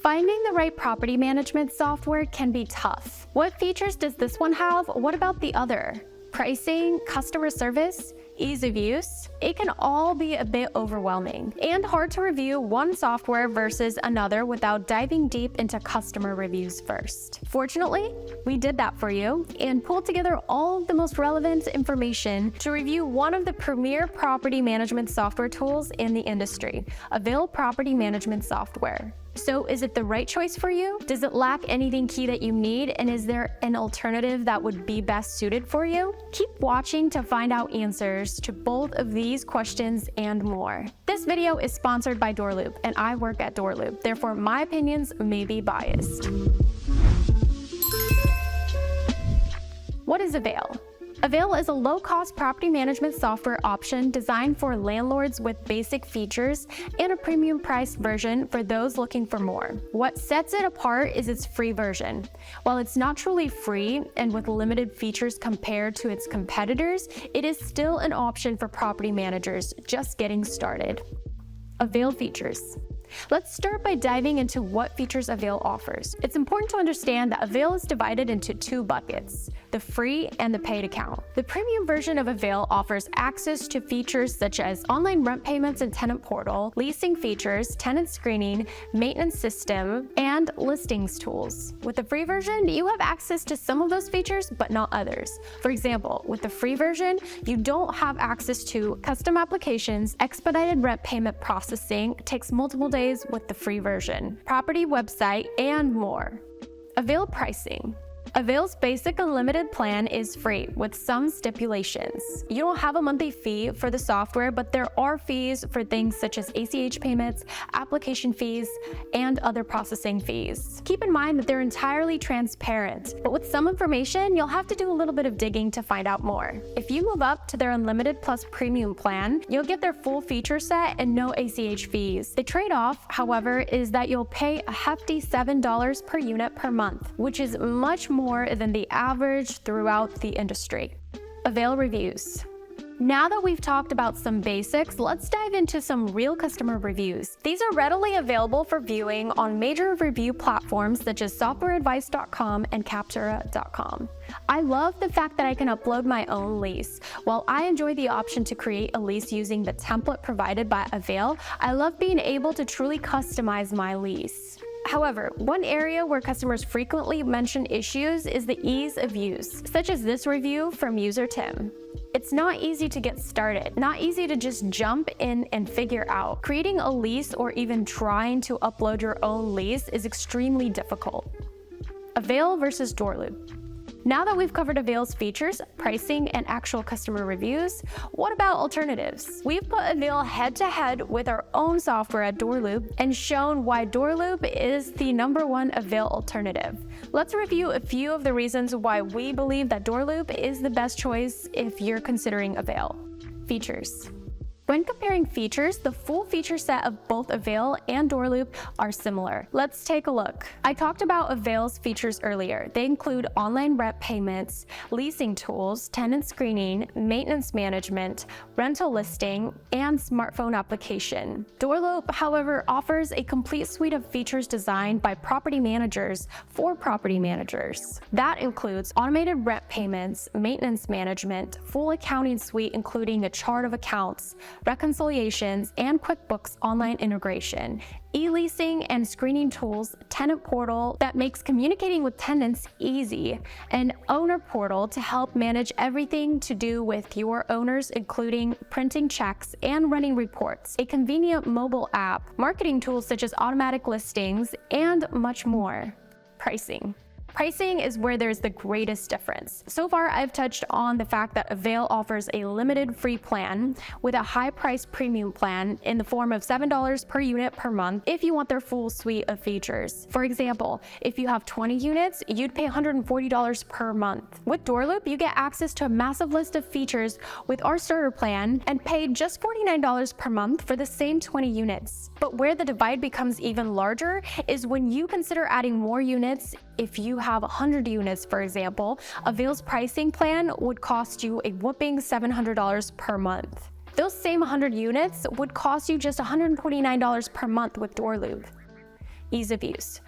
Finding the right property management software can be tough. What features does this one have? What about the other? Pricing, customer service, ease of use? It can all be a bit overwhelming and hard to review one software versus another without diving deep into customer reviews first. Fortunately, we did that for you and pulled together all of the most relevant information to review one of the premier property management software tools in the industry, Avail Property Management Software. So is it the right choice for you? Does it lack anything key that you need? And is there an alternative that would be best suited for you? Keep watching to find out answers to both of these questions and more. This video is sponsored by DoorLoop, and I work at DoorLoop. Therefore, my opinions may be biased. What is Avail? Avail is a low-cost property management software option designed for landlords with basic features and a premium price version for those looking for more. What sets it apart is its free version. While it's not truly free and with limited features compared to its competitors, it is still an option for property managers just getting started. Avail Features. Let's start by diving into what features Avail offers. It's important to understand that Avail is divided into two buckets, the free and the paid account. The premium version of Avail offers access to features such as online rent payments and tenant portal, leasing features, tenant screening, maintenance system, and listings tools. With the free version, you have access to some of those features, but not others. For example, with the free version, you don't have access to custom applications, expedited rent payment processing, takes multiple days with the free version, property website, and more. Avail Pricing. Avail's basic unlimited plan is free with some stipulations. You don't have a monthly fee for the software, but there are fees for things such as ACH payments, application fees, and other processing fees. Keep in mind that they're entirely transparent, but with some information, you'll have to do a little bit of digging to find out more. If you move up to their Unlimited Plus Premium plan, you'll get their full feature set and no ACH fees. The trade-off, however, is that you'll pay a hefty $7 per unit per month, which is much more than the average throughout the industry. Avail Reviews. Now that we've talked about some basics, let's dive into some real customer reviews. These are readily available for viewing on major review platforms such as softwareadvice.com and captura.com. I love the fact that I can upload my own lease. While I enjoy the option to create a lease using the template provided by Avail, I love being able to truly customize my lease. However, one area where customers frequently mention issues is the ease of use, such as this review from user Tim. It's not easy to get started, not easy to just jump in and figure out. Creating a lease or even trying to upload your own lease is extremely difficult. Avail versus DoorLoop. Now that we've covered Avail's features, pricing, and actual customer reviews, what about alternatives? We've put Avail head-to-head with our own software at DoorLoop and shown why DoorLoop is the #1 Avail alternative. Let's review a few of the reasons why we believe that DoorLoop is the best choice if you're considering Avail. Features. When comparing features, the full feature set of both Avail and DoorLoop are similar. Let's take a look. I talked about Avail's features earlier. They include online rent payments, leasing tools, tenant screening, maintenance management, rental listing, and smartphone application. DoorLoop, however, offers a complete suite of features designed by property managers for property managers. That includes automated rent payments, maintenance management, full accounting suite including a chart of accounts, reconciliations, and QuickBooks online integration, e-leasing and screening tools, tenant portal that makes communicating with tenants easy, and owner portal to help manage everything to do with your owners, including printing checks and running reports, a convenient mobile app, marketing tools such as automatic listings, and much more. Pricing. Pricing is where there's the greatest difference. So far, I've touched on the fact that Avail offers a limited free plan with a high-priced premium plan in the form of $7 per unit per month if you want their full suite of features. For example, if you have 20 units, you'd pay $140 per month. With DoorLoop, you get access to a massive list of features with our starter plan and pay just $49 per month for the same 20 units. But where the divide becomes even larger is when you consider adding more units. If you have 100 units, for example, Avail's pricing plan would cost you a whopping $700 per month. Those same 100 units would cost you just $129 per month with DoorLoop. Ease of use.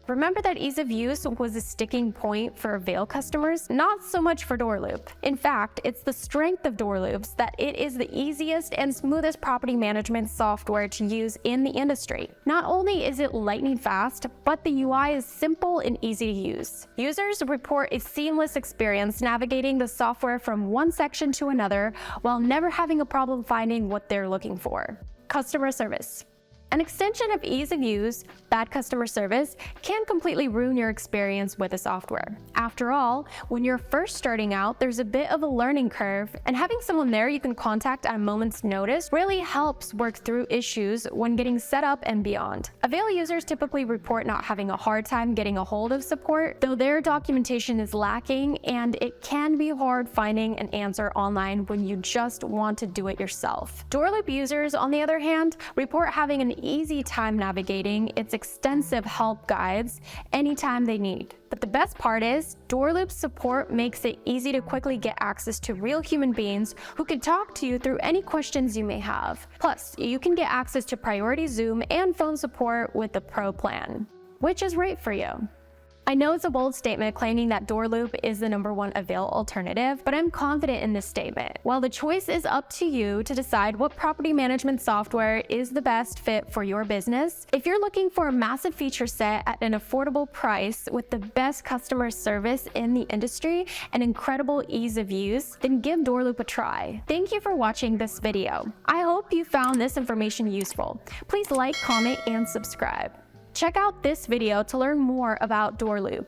Remember that ease of use was a sticking point for Avail customers, not so much for DoorLoop. In fact, it's the strength of DoorLoop's that it is the easiest and smoothest property management software to use in the industry. Not only is it lightning fast, but the UI is simple and easy to use. Users report a seamless experience navigating the software from one section to another while never having a problem finding what they're looking for. Customer service. An extension of ease of use, bad customer service, can completely ruin your experience with the software. After all, when you're first starting out, there's a bit of a learning curve, and having someone there you can contact at a moment's notice really helps work through issues when getting set up and beyond. Avail users typically report not having a hard time getting a hold of support, though their documentation is lacking, and it can be hard finding an answer online when you just want to do it yourself. DoorLoop users, on the other hand, report having an easy time navigating its extensive help guides anytime they need. But the best part is, DoorLoop's support makes it easy to quickly get access to real human beings who can talk to you through any questions you may have. Plus, you can get access to priority Zoom and phone support with the Pro plan, which is right for you. I know it's a bold statement claiming that DoorLoop is the #1 Avail alternative, but I'm confident in this statement. While the choice is up to you to decide what property management software is the best fit for your business, if you're looking for a massive feature set at an affordable price with the best customer service in the industry and incredible ease of use, then give DoorLoop a try. Thank you for watching this video. I hope you found this information useful. Please like, comment, and subscribe. Check out this video to learn more about DoorLoop.